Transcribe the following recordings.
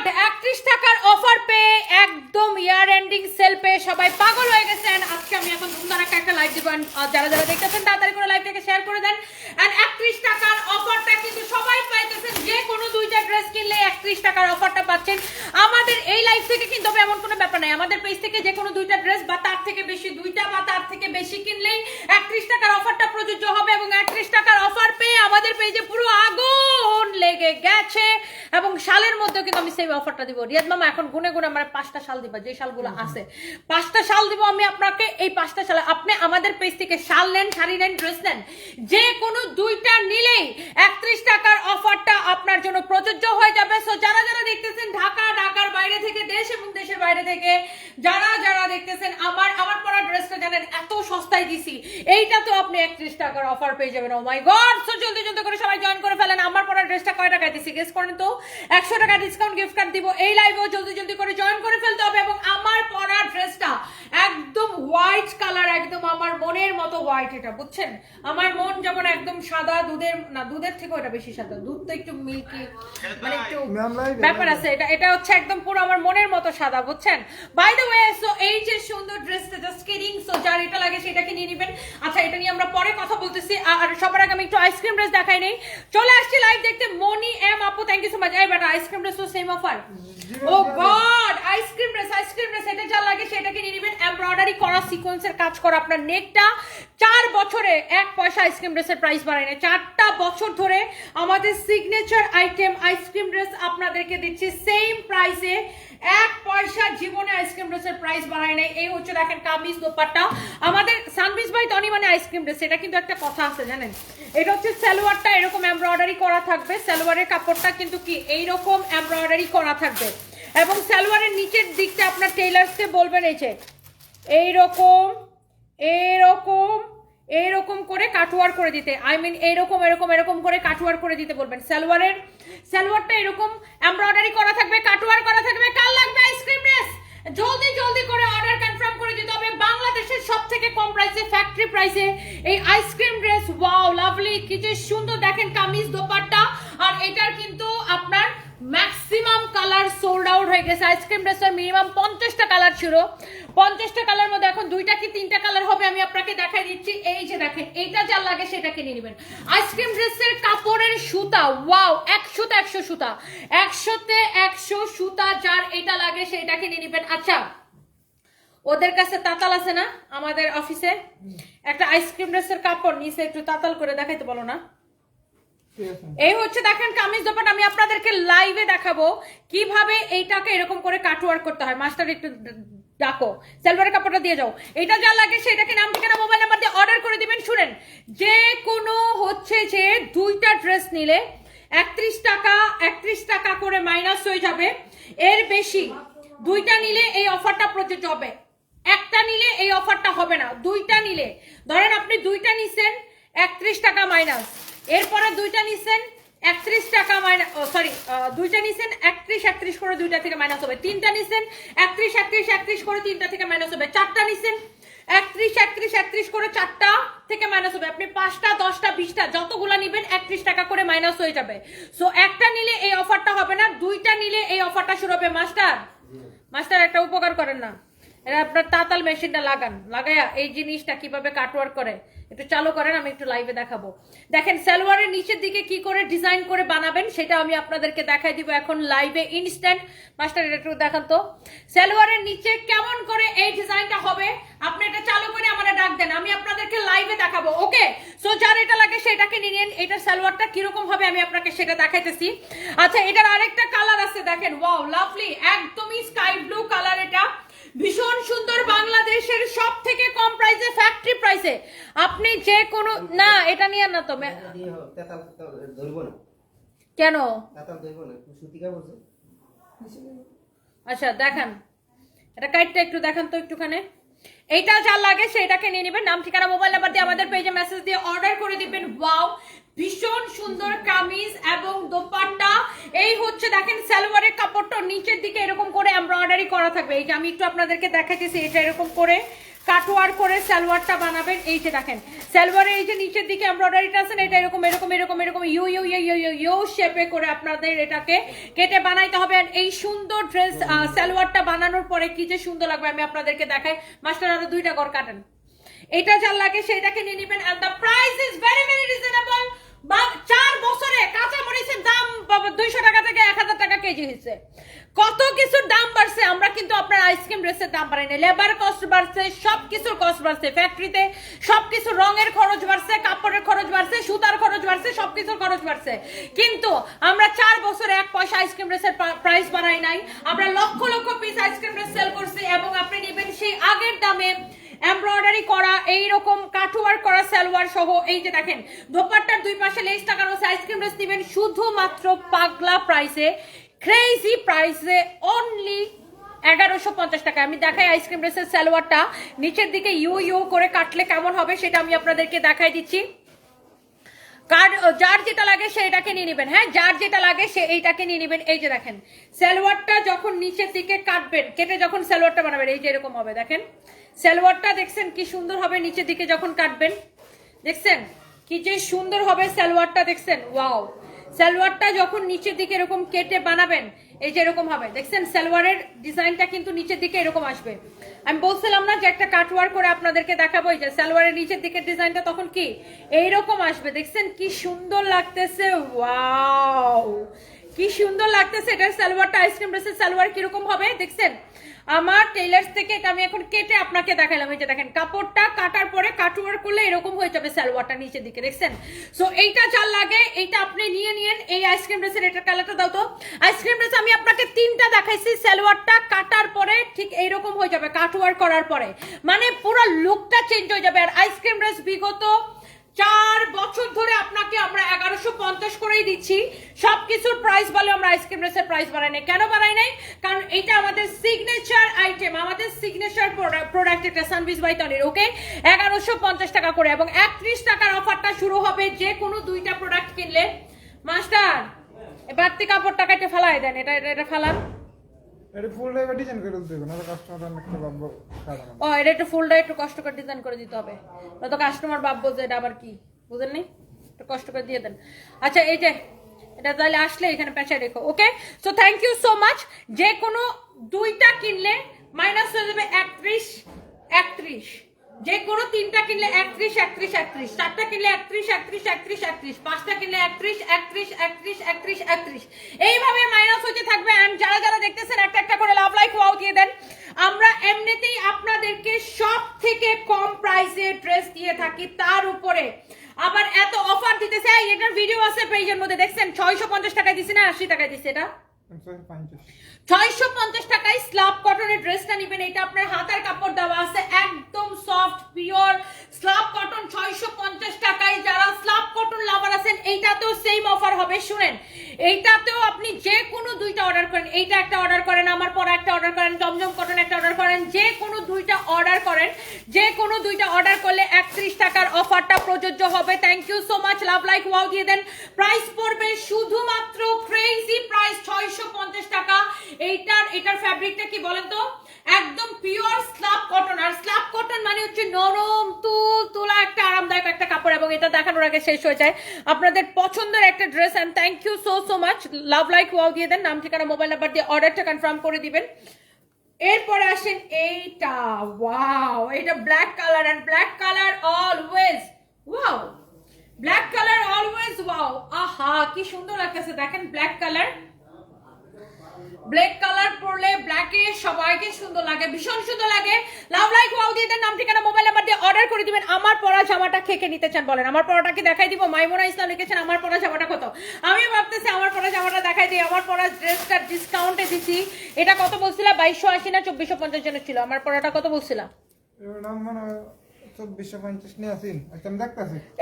31 টাকার অফার পেয়ে একদম ইয়ার এন্ডিং সেল পেয়ে সবাই পাগল হয়ে গেছেন। আজকে আমি এখন সুন্দর একটা লাইভ দিব, যারা যারা দেখতেছেন তাড়াতাড়ি করে লাইভটাকে শেয়ার করে দেন। এন্ড 31 টাকার অফারটা কিন্তু সবাই পাইতেছেন, যে কোনো দুইটা ড্রেস কিনলে 31 টাকার অফারটা পাচ্ছেন। আমাদের এই লাইভ থেকে কিন্তু এমন কোনো ব্যাপার নাই, আমাদের পেজ থেকে যে কোনো দুইটা ড্রেস বা তার থেকে বেশি, দুইটা বা তার থেকে বেশি কিনলেই 31 টাকার অফারটা প্রযোজ্য হবে। এবং 31 টাকার অফার পেয়ে আমাদের পেজে পুরো আগুন লেগে গেছে এবং শালের মধ্যে কিন্তু আমি সেই অফারটা দিব। রিয়াদ মামা এখন গুনে গুনে আমার 5টা শাল দিবা, যে শালগুলো আছে 5টা শাল দিব আমি আপনাকে। এই 5টা শাল আপনি আমাদের পেজ থেকে শাল নেন, শাড়ি নেন, ড্রেস নেন, যে কোনো দুইটা নিলেই 31 টাকার অফারটা আপনার জন্য প্রযোজ্য হয়ে যাবে। সো যারা যারা দেখতেছেন ঢাকা, ঢাকার বাইরে থেকে, দেশ এবং দেশের বাইরে থেকে যারা যারা দেখতেছেন, আমার পরা ড্রেসটা জানেন এত সস্তায় দিছি, এইটা তো আপনি 31 টাকার অফার পেয়ে যাবেন। ও মাই গড! সো জলদি জলদি করে সবাই জয়েন করে ফেলেন। আমার পরা ড্রেসটা কয় টাকায় দিছি গেস করেন তো? 100 টাকা ডিসকাউন্ট গিফট কার্ড দিব এই লাইভেও, জলদি জলদি করে জয়েন করে ফেলতে হবে। এবং আমার পরা ড্রেসটা একদম হোয়াইট কালার, একদম আমার মনের মতো হোয়াইট, এটা বুঝছেন? আমার মন যেমন একদম সাদা, দুধের না, দুধের থেকে ওটা বেশি সাদা, দুধ তো একটু মিল্কি, মানে একটু ব্যাপার আছে। এটা হচ্ছে একদম পুরো আমার মনের মতো সাদা, বুঝছেন? বাই দ্য ওয়ে, সো এই যে সুন্দর ড্রেসটা, জাস্ট কিডিং, সো যার এটা লাগে সেটাকে নিয়ে নেবেন। আচ্ছা, এটা নিয়ে আমরা পরে কথা বলতেছি। আর সবার আগে আমি একটু আইসক্রিম ড্রেস দেখাই নেই। চলে আসছি লাইভ দেখতে। মনি এম আপু, থ্যাংক ইউ সো মাচ। এই বেটা, আইসক্রিম ড্রেস তো সেম অফার। ও গড, আইসক্রিম ড্রেস এটা যা লাগে সেটাকে নিয়ে নেবেন। এমব্রয়ডারি করা, সিকোয়েন্সের কাজ করা আপনার নেকটা। 4 বছরে 1 পয়সা আইসক্রিম ড্রেসের প্রাইস বাড়ায় না। 4টা বছর ধরে আমাদের সিগনেচার আইটেম আইসক্রিম ড্রেস আপনাদেরকে দিচ্ছি সেম প্রাইসে। 1 পয়সা জীবনে আইসক্রিম ড্রেসের প্রাইস বাড়ায় নাই। এই হচ্ছে দেখেন কামিজ দোপাট্টা আমাদের সানবিজ ভাই তনি মানে আইসক্রিম ড্রেস। এটা কিন্তু একটা কথা আছে জানেন, এটা হচ্ছে সালোয়ারটা এরকম এমব্রয়ডারি করা থাকবে। সালোয়ারের কাপড়টা কিন্তু কি এইরকম এমব্রয়ডারি করা থাকবে এবং সালোয়ারের নিচের দিকটা আপনার টেইলার্সকে বলবেন এই যে এইরকম এরকম এইরকম করে কাটওয়ার করে দিতে, আই মিন এইরকম এরকম এরকম করে কাটওয়ার করে দিতে বলবেন। সালোয়ারটা এরকম এমব্রয়ডারি করা থাকবে, কাটওয়ার করা থাকবে। কাল লাগবে আইসক্রিম ড্রেস, জলদি জলদি করে অর্ডার কনফার্ম করে দিতে হবে। বাংলাদেশের সবথেকে কম প্রাইসে, ফ্যাক্টরি প্রাইসে এই আইসক্রিম ড্রেস। ওয়াও, লাভলি, কি যে সুন্দর দেখেন কামিজ দোপাট্টা। আর এটার কিন্তু আপনার ম্যাক্সিমাম কালার সোল্ড আউট হয়ে গেছে। আইসক্রিম ড্রেসের মিনিমাম 50টা কালার ছিল। 50টা কালার মধ্যে এখন 2টা কি 3টা কালার হবে, আমি আপনাকে দেখাই দিচ্ছি। এই যে দেখেন, এইটা যা লাগে সেটাকে নিয়ে নেবেন। আইসক্রিম ড্রেসের কাপড়ের সুতা, ওয়াও, 100তে 100 সুতা, 100তে 100 সুতা, যার এটা লাগে সেটাকে নিয়ে নেবেন। আচ্ছা, ওদের কাছে তাতাল আছে না? আমাদের অফিসে একটা আইসক্রিম ড্রেসের কাপড় নিচে একটু তাতাল করে দেখাইতে বলো না। এই হচ্ছে দেখেন কামিজ দোপাট্টা। আমি আপনাদেরকে লাইভে দেখাবো কিভাবে এইটাকে এরকম করে কাটওয়ার্ক করতে হয়। মাস্টার একটু ডাকো, সালোয়ারের কাপড়টা দিয়ে যাও। এটা যা লাগে সেটাকে নাম ঠিকানা মোবাইল নাম্বার দিয়ে অর্ডার করে দিবেন। শুনেন, যে কোনো হচ্ছে যে 2টা ড্রেস নিলে 31 টাকা করে মাইনাস হয়ে যাবে। এর বেশি 2টা নিলে এই অফারটা প্রযোজ্য হবে। একটা নিলে এই অফারটা হবে না। 2টা নিলে, ধরেন আপনি 2টা নিছেন 31 টাকা মাইনাস, এরপরে 2টা নিছেন 31 টাকা মাইনাস, সরি 2টা নিছেন 31 করে 2টা থেকে মাইনাস হবে। 3টা নিছেন 31 করে 3টা থেকে মাইনাস হবে। 4টা নিছেন 31 করে 4টা থেকে মাইনাস হবে। আপনি 5টা 10টা 20টা যতগুলা নিবেন 31 টাকা করে মাইনাস হয়ে যাবে। সো একটা নিলে এই অফারটা হবে না, 2টা নিলে এই অফারটা শুরু হবে। মাস্টার একটা উপকার করেন না, এটা আপনার তাতাল মেশিনটা লাগায়া এই জিনিসটা কিভাবে কাটওয়ার্ক করে একটু চালু করেন, আমি একটু লাইভে দেখাবো। দেখেন সালোয়ারের নিচের দিকে কি করে ডিজাইন করে বানাবেন সেটা আমি আপনাদেরকে দেখাই দিব এখন লাইভে ইনস্ট্যান্ট। মাস্টার এটা একটু দেখান তো, সালোয়ারের নিচে কেমন করে এই ডিজাইনটা হবে। আপনি এটা চালু করে আমারে ডাক দেন, আমি আপনাদেরকে লাইভে দেখাবো। ওকে, সো যার এটা লাগে সেটাকে নিয়ে নিন। এটার সালোয়ারটা কিরকম হবে আমি আপনাকে সেটা দেখাইতেছি। আচ্ছা, এটার আরেকটা কালার আছে দেখেন, ওয়াও, লাভলি, একদমই স্কাই ব্লু কালার। এটা ভীষণ সুন্দর, বাংলাদেশের সব থেকে কম প্রাইসে, ফ্যাক্টরি প্রাইসে। আপনি যে কোনো না, এটা নিয়ে না তো কেন? আচ্ছা দেখেন, এটা কাইটটা একটু দেখান তো একটুখানি। এইটা যা লাগে সেটাকে নিয়ে নেবেন। নাম ঠিকানা মোবাইল নাম্বার দিয়ে আমাদের পেজে মেসেজ দিয়ে অর্ডার করে দিবেন। ওয়াও, ভীষণ সুন্দর কামিজ এবং দোপাট্টা। এই হচ্ছে দেখেন সালোয়ারের কাপড়টা নিচের দিকে এরকম করে এমব্রয়ডারি করা থাকবে। এই যে আমি একটু আপনাদেরকে দেখাচ্ছি, এটা এরকম করে কাটওয়ার করে সালোয়ারটা বানাবেন। এই যে দেখেন সালোয়ারে এই যে নিচের দিকে এমব্রয়ডারিটা আছে না, এটা এরকম এরকম এরকম এরকম U U U U U শেপে করে আপনাদের এটাকে কেটে বানাইতে হবে। আর এই সুন্দর ড্রেস সালোয়ারটা বানানোর পরে কি যে সুন্দর লাগবে আমি আপনাদেরকে দেখাই। মাস্টার আরো 2টা ঘর কাটেন, এটা যার লাগে সেটাকে নিয়ে নেবেন। And the price is very very reasonable. 4 বছরে কাঁচা মরিচের দাম 200 টাকা থেকে 1000 টাকা কেজি হয়েছে। কত কিছুর দাম বাড়ছে, আমরা কিন্তু আপনার আইসক্রিম ড্রেসের দাম বাড়াই না। লেবার কস্ট বাড়ছে, সবকিছুর কস্ট বাড়ছে, ফ্যাক্টরিতে সবকিছু রঙের খরচ বাড়ছে, কাপড়ের খরচ বাড়ছে, সুতার খরচ বাড়ছে, সবকিছুর খরচ বাড়ছে। কিন্তু আমরা 4 বছরে 1 পয়সা আইসক্রিম ড্রেসের প্রাইস বাড়াই নাই। আমরা lakh lakh piece ice cream dress sell করছি এবং আপনি নেবেন সেই আগের দামে এমব্রয়ডারি করা এইরকম কাটওয়ার্ক করা সালোয়ার সহ। এই যে দেখেন দোপাট্টার 2 পাশে লেস লাগানো আছে। আইসক্রিম ড্রেস নেবেন শুধুমাত্র পাগলা প্রাইসে, ক্রেজি প্রাইসে, অনলি 1150 টাকা। আমি দেখাই আইসক্রিম ড্রেসের সালোয়ারটা নিচের দিকে ইউ ইউ করে কাটলে কেমন হবে সেটা আমি আপনাদেরকে দেখাই দিচ্ছি। যার যেটা লাগে সে এটাকে নিয়ে নেবেন। হ্যাঁ, যার যেটা লাগে সে এইটাকে নিয়ে নেবেন। এই যে দেখেন সালোয়ারটা যখন নিচের দিকে কাটবেন, কেটে যখন সালোয়ারটা বানাবেন এই যে এরকম হবে। দেখেন সালোয়ারটা দেখছেন কি সুন্দর হবে নিচের দিকে যখন কাটবেন, দেখছেন কি যে সুন্দর হবে সালোয়ারটা, দেখছেন ওয়াও। সালোয়ারটা যখন নিচের দিকে এরকম কেটে বানাবেন এই যে এরকম হবে, দেখছেন সালোয়ারের ডিজাইনটা কিন্তু নিচের দিকে এরকম আসবে। আমি বলছিলাম না যে একটা কাটওয়ার করে আপনাদেরকে দেখাবো, এই যে সালোয়ারের নিচের দিকের ডিজাইনটা তখন কি এইরকম আসবে। দেখছেন কি সুন্দর লাগতেছে, ওয়াও কি সুন্দর লাগতেছে। এটার সালোয়ারটা আইসক্রিম ড্রেসের সালোয়ার কিরকম হবে দেখছেন। আমার টেইলার্স থেকে এটা আমি এখন কেটে আপনাকে দেখালাম। এই যে দেখেন কাপড়টা কাটার পরে কাটওয়ার করলে এরকম হয়ে যাবে সালোয়ারটা নিচের দিকে, দেখছেন। সো এইটা যার লাগে এইটা আপনি নিয়ে নিয়েন। এই আইসক্রিম ড্রেসের এটার কালারটা দাও তো। আইসক্রিম ড্রেস আমি আপনাকে 3টা দেখাইছি, সালোয়ারটা কাটার পরে ঠিক এইরকম হয়ে যাবে কাটওয়ার করার পরে, মানে পুরো লুকটা চেঞ্জ হয়ে যাবে। আর আইসক্রিম ড্রেস বিগত 4 বছর ধরে আপনাকে আমরা 1150 করেই দিচ্ছি। সবকিছুর প্রাইস বলে আমরা আইসক্রিম ড্রেসের প্রাইস বাড়াই নাই। কেন বাড়াই নাই? কারণ এটা আমাদের সিগনেচার আইটেম, আমাদের সিগনেচার প্রোডাক্ট এটা সানভিজ বাই তনির। ওকে, 1150 টাকা করে এবং 31 টাকার অফারটা শুরু হবে যে কোনো 2টা প্রোডাক্ট কিনলে। মাস্টার বাড়তি কাপড় টাকাটা ফেলাই দেন, এটা এটা ফেলান। এটা ফুলটা এবার ডিজাইন করে দিতে হবে, না কাস্টমার অনেকটা ভাববো খারাপ। ও এটা একটু ফুলটা একটু কষ্ট করে ডিজাইন করে দিতে হবে, নয়তো কাস্টমার ভাববো যে এটা আবার কি, বুঝেননি? একটু কষ্ট করে দিয়ে দেন। আচ্ছা এই যে এটা তাহলে আসলে এখানে পেঁচায় রেখো। Okay, so thank you so much. যে কোনো 2টা কিনলে মাইনাস হয়ে যাবে 31। যে কোনো 3টা কিনলে 31, 31, 31, 4টা কিনলে 31, 31, 31, 31, 5টা কিনলে 31, 31, 31, 31, 31, এইভাবে মাইনাস হতে থাকবে। এন্ড যারা যারা দেখতেছেন একটা একটা করে লাভ লাইক ওয়াও দিয়ে দেন। আমরা এমনিতেই আপনাদেরকে সব থেকে কম প্রাইসে ড্রেস দিয়ে থাকি, তার উপরে আবার এত অফার দিতেছে। এটার ভিডিও আছে পেজের মধ্যে, দেখছেন 650 টাকায় দিছি না 80 টাকায় দিছি। এটা 650 টাকায় স্ল্যাব কটনের ড্রেসটা নেবেন। এটা আপনার হাতার কাপড় দেওয়া আছে, একদম সফট পিওর স্ল্যাব কটন 650 টাকায়। যারা স্ল্যাব কটন লাভার আছেন এইটাতেও সেম অফার হবে। শুনেন, এইটাতেও আপনি যে কোনো 2টা অর্ডার করেন, এইটা একটা অর্ডার করেন, আমার পরে একটা অর্ডার করেন, জমজম কটন একটা অর্ডার করেন, যে কোনো 2টা অর্ডার করেন, যে কোনো 2টা অর্ডার করলে 31 টাকার অফারটা প্রযোজ্য হবে। Thank you so much, love like wow দিয়ে দেন। প্রাইস পড়বে শুধুমাত্র ক্রেজি প্রাইস 650 টাকা। এটার ফ্যাব্রিকটা কি বলেন তো, একদম পিওর স্ল্যাব কটন। আর স্ল্যাব কটন মানে হচ্ছে নরম তুলা একটা আরামদায়ক একটা কাপড়, এবং এটা দেখানোর আগে শেষ হয়ে যায়। আপনাদের পছন্দের একটা dress. And thank you so much, love like wow দিয়ে দেন। নাম ঠিকানা মোবাইল নাম্বার দিয়ে অর্ডারটা কনফার্ম করে দিবেন। এরপরে আসেন এইটা, ওয়াও, এটা black colour. And black colour always wow, black colour always wow. আহা কি সুন্দর লাগতেছে, দেখেন ব্ল্যাক কালার। ব্ল্যাক কালার পরলে ব্ল্যাকে সবাইকে সুন্দর লাগে, ভীষণ সুন্দর লাগে। লাভ লাইক ওয়াও দিয়ে দেন। নাম ঠিকানা মোবাইল নাম্বার দিয়ে অর্ডার করে দিবেন। আমার পরা জামাটা খেকে নিতে চান বলেন, আমার পরাটাকে দেখাই দিব। মাইমুনা ইসলাম লিখেছেন আমার পরা জামাটা কত। আমি ভাবতেছি আমার পরা জামাটা দেখাই দিই। আমার পরা ড্রেসটা ডিসকাউন্টে দিছি। এটা কত বলছিলাম, 2280 না 2450 জনের ছিল। আমার পরাটা কত বলছিলাম?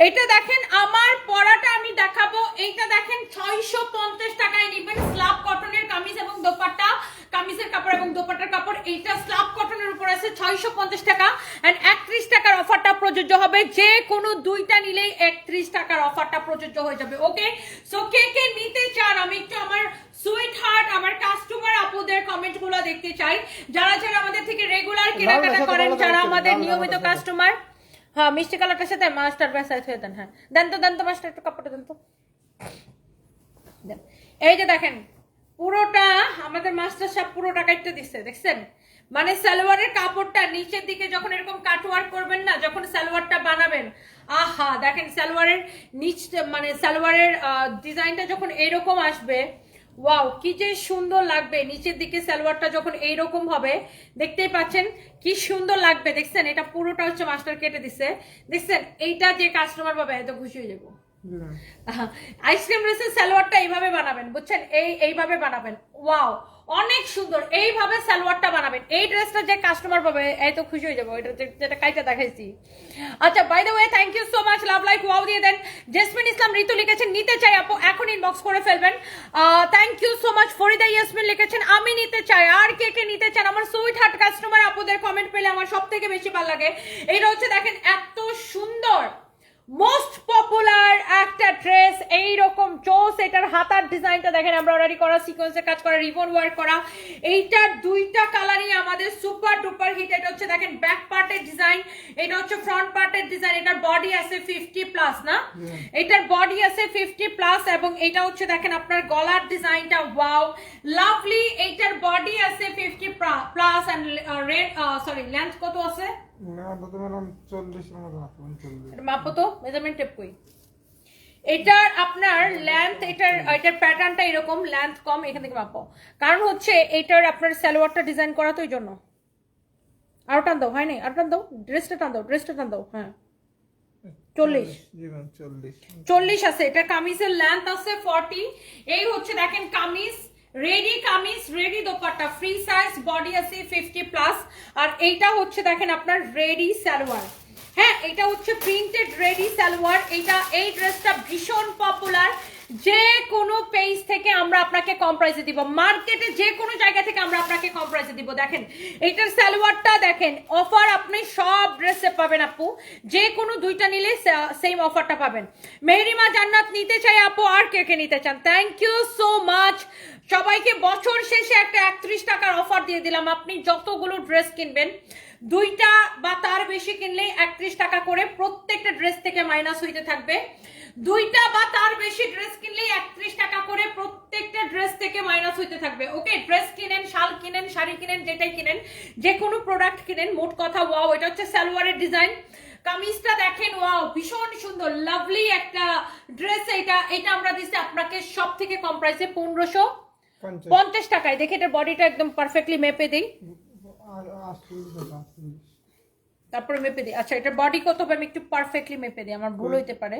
এইটা দেখেন আমার পরাটা আমি দেখাবো। এইটা দেখেন 650 টাকায় নেবেন। স্ল্যাব কটনের কামিজ এবং দোপাট্টা, কামিজের কাপড় এবং দোপাট্টার কাপড়। এইটা স্ল্যাব কটনের উপর আছে 650 টাকা। এন্ড 31 টাকার অফারটা প্রযোজ্য হবে, যে কোনো দুইটা নিলেই 31 টাকার অফারটা প্রযোজ্য হয়ে যাবে। ওকে, সো কে কে নিতে চান আমি একটু আমার সুইট হার্ট আমার কাস্টমার আপুদের কমেন্ট গুলো দেখতে চাই, যারা যারা আমাদের থেকে রেগুলার কেনাকাটা করেন, যারা আমাদের নিয়মিত কাস্টমার। হ্যাঁ, মিষ্টি কালারটার সাথে মাস্টার ব্যাসাইজ হয়ে দেন। হ্যাঁ, দেন তো মাস্টার, একটু কাপড়টা দেন তো। এই যে দেখেন পুরোটা আমাদের মাস্টার সাহেব পুরোটা কাটতে দিচ্ছে, দেখছেন? মানে সালোয়ারের কাপড়টা নিচের দিকে যখন এরকম কাটওয়ার্ক করবেন না, যখন সালোয়ারটা বানাবেন, আহা দেখেন সালোয়ারের নিচ মানে সালোয়ারের ডিজাইনটা যখন এরকম আসবে, ওয়াও কি যে সুন্দর লাগবে। নিচের দিকে সালোয়ারটা যখন এইরকম হবে, দেখতেই পাচ্ছেন কি সুন্দর লাগবে, দেখছেন? এটা পুরোটা হচ্ছে মাস্টার কেটে দিচ্ছে, দেখছেন? এইটা যে কাস্টমার পাবে এত খুশি হয়ে যাবো। আইসক্রিম ড্রেসের সালোয়ারটা এইভাবে বানাবেন, বুঝছেন? এইভাবে বানাবেন, ওয়াও অনেক সুন্দর। এইভাবে সালোয়ারটা বানাবেন, এই ড্রেসটা যে কাস্টমার পাবে এত খুশি হয়ে যাবো। এটা যেটা কাইটা দেখাইছি। আচ্ছা, by the way thank you so much, love like wow দিয়ে দেন। জেসমিন ইসলাম ঋতু লিখেছেন নিতে চাই আপু, এখন ইনবক্স করে ফেলবেন। Thank you so much. Farida Yasmin লিখেছেন আমি নিতে চাই। আর কে কে নিতে চান? আমার সুইট হার্ট কাস্টমার আপুদের কমেন্ট পেলে আমার সব থেকে বেশি ভালো লাগে। এইটা হচ্ছে দেখেন এত সুন্দর মোস্ট পপুলার একটা ড্রেস, এইরকম চোস। এটার হাতার ডিজাইনটা দেখেন এমব্রয়ডারি করা, সিকোয়েন্সে কাজ করা, রিবন ওয়ার্ক করা। এইটার দুইটা কালারই আমাদের সুপার ডুপার হিট। এটা হচ্ছে দেখেন ব্যাক পার্টের ডিজাইন, এটা হচ্ছে ফ্রন্ট পার্টের ডিজাইন। এটার বডি আছে 50+ না, এটার বডি আছে 50+, এবং এটা হচ্ছে দেখেন আপনার গলার ডিজাইনটা ওয়াও লাভলি। এইটার বডি আছে 50+ এন্ড রেড সরি লেন্থ কত আছে? মাপো তো, মেজারমেন্ট টেপ কই? এটার আপনার লেন্থ, এটার প্যাটার্নটা এরকম, লেন্থ কম, এখান থেকে মাপো। কারণ হচ্ছে এটার আপনার সালোয়ারটা ডিজাইন করা তো এই জন্য। আরো টান দাও, হয় নাই? আরো টান দাও, ড্রেসটা টান দাও। হ্যাঁ 40 আছে। এটা কামিজের লেন্থ আছে 40। এই হচ্ছে দেখেন kameez, ready kameez, ready dupatta, free size, body আছে 50+। আর এইটা হচ্ছে দেখেন আপনার রেডি সালোয়ার। হ্যাঁ, এটা হচ্ছে প্রিন্টেড রেডি সালোয়ার। এই ড্রেসটা ভীষণ পপুলার। যে কোনো পেজ থেকে আমরা আপনাকে কম প্রাইসে দিব, মার্কেটে যে কোনো জায়গা থেকে আমরা আপনাকে কম প্রাইসে দিব। দেখেন এইটার সালোয়ারটা দেখেন, অফার আপনি সব ড্রেসে পাবেন আপু, যে কোনো দুইটা নিলে সেম অফারটা পাবেন। মেহরিমা জান্নাত নিতে চাই আপু, আর কে কে নিতে চান? থ্যাংক ইউ সো মাচ সবাইকে। বছর শেষে একটা 31 টাকার অফার দিয়ে দিলাম। আপনি যতগুলো ড্রেস কিনবেন, দুইটা বা তার বেশি কিনলেই 31 টাকা করে প্রত্যেকটা ড্রেস থেকে মাইনাস হইতে থাকবে। দুইটা বা তার বেশি ড্রেস কিনলেই 31 টাকা করে প্রত্যেকটা ড্রেস থেকে মাইনাস হইতে থাকবে। ওকে, ড্রেস কিনেন, শাল কিনেন, শাড়ি কিনেন, যেটাই কিনেন, যে কোনো প্রোডাক্ট কিনেন, মোট কথা ওয়াও। এটা হচ্ছে সালোয়ারের ডিজাইন, কামিজটা দেখেন ওয়াও ভীষণ সুন্দর লাভলি একটা ড্রেস। এটা আমরা দিচ্ছি আপনাকে সব থেকে কম প্রাইসে 1550 টাকায়। দেখে এটার বডিটা একদম পারফেক্টলি মেপে দিই, তারপরে মেপে দিই। আচ্ছা, এটার বডি কত হবে আমি একটু পারফেক্টলি মেপে দিই, আমার ভুল হইতে পারে।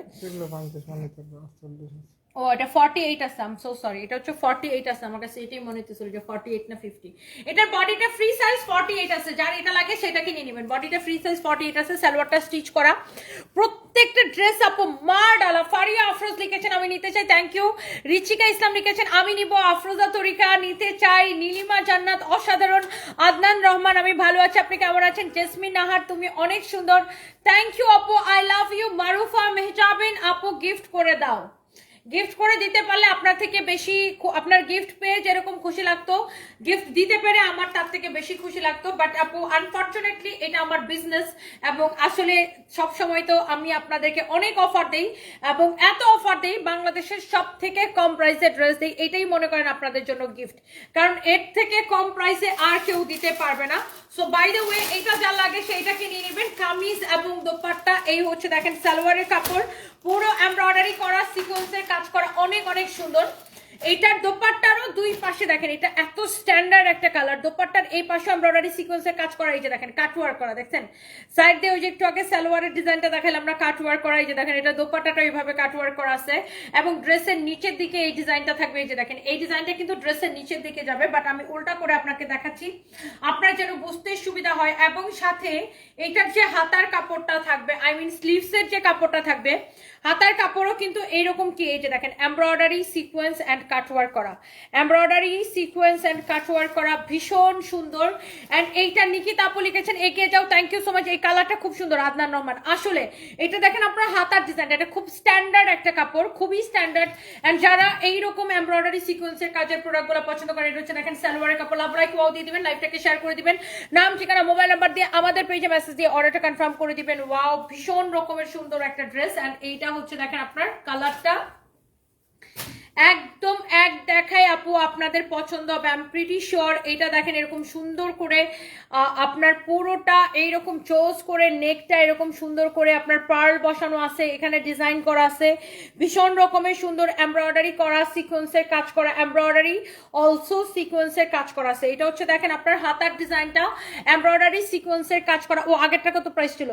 ও এটা 48 আছে, আই এম সো সরি। এটা হচ্ছে 48 আছে, আমার কাছে এটাই মনে হচ্ছিল যে 48 না 50। এটার বডিটা ফ্রি সাইজ 48 আছে, যার এটা লাগে সেটা কিনে নেবেন। বডিটা ফ্রি সাইজ 48 আছে, সালোয়ারটা স্টিচ করা। প্রত্যেকটা ড্রেস আপু মার্ডালা। ফারিয়া আফরোজ লিখেছেন আমি নিতে চাই, থ্যাংক ইউ। রিচিকা ইসলাম লিখেছেন আমি নিব। আফরোজা তরিকা নিতে চাই। নীলিমা জান্নাত অসাধারণ। আদনান রহমান আমি ভালো আছি, আপনি কেমন আছেন? জেসমিন নাহার তুমি অনেক সুন্দর, থ্যাংক ইউ আপু, I love you. Marufa Mehjabin আপু গিফট করে দাও। গিফট করে দিতে পারলে আপনার থেকে বেশি, আপনার গিফট পেয়ে যেরকম খুশি লাগতো, গিফট দিতে পেরে আমার তার থেকে বেশি খুশি লাগতো। বাট আপু আনফরচুনেটলি এটা আমার বিজনেস, এবং আসলে সব সময় তো আমি আপনাদেরকে অনেক অফার দেই, এবং এত অফার দেই বাংলাদেশের সব থেকে কম প্রাইসে ড্রেস দিই। এটাই মনে করেন আপনাদের জন্য গিফট, কারণ এর থেকে কম প্রাইসে আর কেউ দিতে পারবে না। সো বাই দ্য ওয়ে এটা যা লাগে সেইটাকে নিয়ে নেবেন। কামিজ এবং দোপাট্টা, এই হচ্ছে দেখেন সালোয়ারের কাপড়, পুরো এমব্রয়ডারি করা, সিকোয়েন্সের কাজ করা, অনেক অনেক সুন্দর। এইটার দোপাট্টারও দুই পাশে দেখেন, এটা এত স্ট্যান্ডার্ড একটা কালার। দোপাট্টার এই পাশে এমব্রয়ডারি সিকোয়েন্সের কাজ করা, এই যে দেখেন কাটওয়ার্ক করা, দেখছেন সাইড দিয়ে ওই যে একটু আগে সালোয়ারের ডিজাইনটা দেখালাম আমরা, কাটওয়ার্ক করা। এই যে দেখেন এটা দোপাট্টাটা এইভাবে কাটওয়ার্ক করা আছে, এবং ড্রেসের নিচের দিকে এই ডিজাইনটা থাকবে। এই যে দেখেন এই ডিজাইনটা কিন্তু ড্রেসের নিচের দিকে যাবে, বাট আমি উল্টা করে আপনাকে দেখাচ্ছি আপনার যেন বুঝতে সুবিধা হয়। এবং সাথে এইটার যে হাতার কাপড়টা থাকবে, আই মিন স্লিভসের যে কাপড়টা থাকবে, হাতার কাপড়ও কিন্তু এইরকম কি, এই যে দেখেন এমব্রয়ডারি সিকোয়েন্স অ্যান্ড কাটওয়ার্ক করা, এমব্রয়ডারি সিকোয়েন্স অ্যান্ড কাটওয়ার্ক করা, ভীষণ সুন্দর। অ্যান্ড এইটা নিকিতা আপু লিখেছেন এগিয়ে যাও, থ্যাংক ইউ সো মাচ। এই কালারটা খুব সুন্দর, আদনান রহমান। আসলে এটা দেখেন আপনার হাতার ডিজাইনটা, এটা খুব স্ট্যান্ডার্ড একটা কাপড়, খুবই স্ট্যান্ডার্ড। অ্যান্ড যারা এইরকম এমব্রয়ডারি সিকোয়েন্সের কাজের প্রোডাক্টগুলো পছন্দ করেন, এটা হচ্ছে দেখেন সালোয়ারের কাপড়। লাভ লাইক ওয়াও দিয়ে দিবেন, লাইভটাকে শেয়ার করে দিবেন, নাম ঠিকানা মোবাইল নাম্বার দিয়ে আমাদের পেজে মেসেজ দিয়ে অর্ডারটা কনফার্ম করে দিবেন। ওয়াও, ভীষণ রকমের সুন্দর একটা ড্রেস। অ্যান্ড এইটা হচ্ছে দেখেন আপনার কালারটা একদম এক দেখায় আপু আপনাদের পছন্দ হবে, আই এম প্রিটি শিওর। এইটা দেখেন এরকম সুন্দর করে আপনার পুরোটা এইরকম চোজ করে, নেকটা এরকম সুন্দর করে আপনার পার্ল বসানো আছে, এখানে ডিজাইন করা আছে, ভীষণ রকমের সুন্দর এমব্রয়ডারি করা, সিকোয়েন্সের কাজ করা, এমব্রয়ডারি অলসো সিকোয়েন্সের কাজ করা আছে। এটা হচ্ছে দেখেন আপনার হাতার ডিজাইনটা এমব্রয়ডারি সিকোয়েন্সের কাজ করা। ও আগেরটা কত প্রাইস ছিল?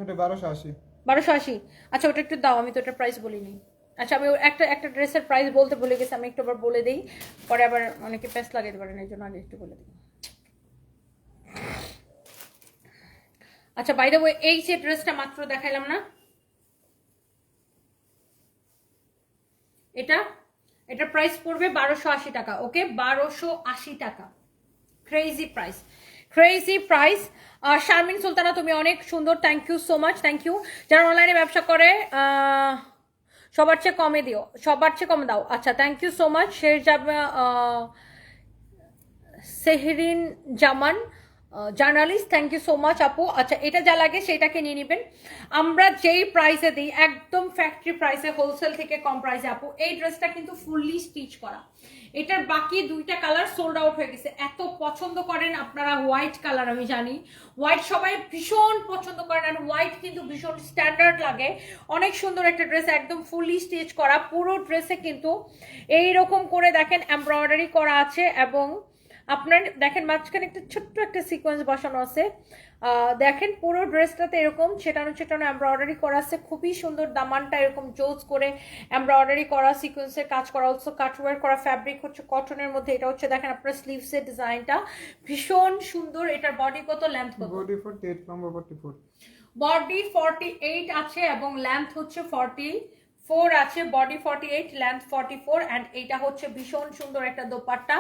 এটা 1280। 1280। আচ্ছা ওটা একটু দাও, আমি তো এটা প্রাইস বলিনি। আচ্ছা আমি একটা ড্রেসের প্রাইস বলতে ভুলে গেছি, আমি একটু আবার বলে দিই, পরে আবার অনেকে প্যাস লাগাইতে পারেন, এই জন্য আগে একটু বলে দিই। আচ্ছা বাই দ্য ওয়ে, এই যে ড্রেসটা মাত্র দেখাইলাম না, এটার প্রাইস পড়বে 1280 টাকা। ওকে, 1280 টাকা, crazy price, crazy price. Sharmin Sultana তুমি অনেক সুন্দর, thank you so much, thank you. যারা অনলাইনে ব্যবসা করে সবার চেয়ে কমে দিও, সবার চেয়ে কমে দাও। আচ্ছা thank you so much. Sehrin Zaman journalist, thank you so much আপু। আচ্ছা এটা যা লাগে সেটাকে নিয়ে নেবেন, আমরা যেই প্রাইসে দিই একদম ফ্যাক্টরি প্রাইসে, হোলসেল থেকে কম প্রাইসে আপু। এই ড্রেসটা কিন্তু ফুললি স্টিচ করা, এটার বাকি দুইটা কালার সোল্ড আউট হয়ে গেছে। এত পছন্দ করেন আপনারা হোয়াইট কালার, আমি জানি হোয়াইট সবাই ভীষণ পছন্দ করেন, আর হোয়াইট কিন্তু ভীষণ স্ট্যান্ডার্ড লাগে। অনেক সুন্দর একটা ড্রেস, একদম ফুললি স্টিচ করা, পুরো ড্রেসে কিন্তু এইরকম করে দেখেন এমব্রয়ডারি করা আছে, এবং আপনার দেখেন মাঝখানে একটা ছোট্ট একটা সিকোয়েন্স বসানো আছে। দেখেন পুরো ড্রেসটাতে এরকম ছেটানো ছেটানো এমব্রয়ডারি করা আছে, খুবই সুন্দর। দামানটা এরকম জোজ করে এমব্রয়ডারি করা, সিকোয়েন্সের কাজ করা, অলসো কাটওয়ার করা, ফ্যাব্রিক হচ্ছে কটনের মধ্যে। এটা হচ্ছে দেখেন আপনার স্লিভসের ডিজাইনটা ভীষণ সুন্দর। এটার বডি কত, লেন্থ কত? বডি 48, লম্বা 44। বডি 48 আছে এবং লেন্থ হচ্ছে 44 আছে, বডি 48 লেন্থ 44। অ্যান্ড এইটা হচ্ছে ভীষণ সুন্দর একটা দোপাট্টা,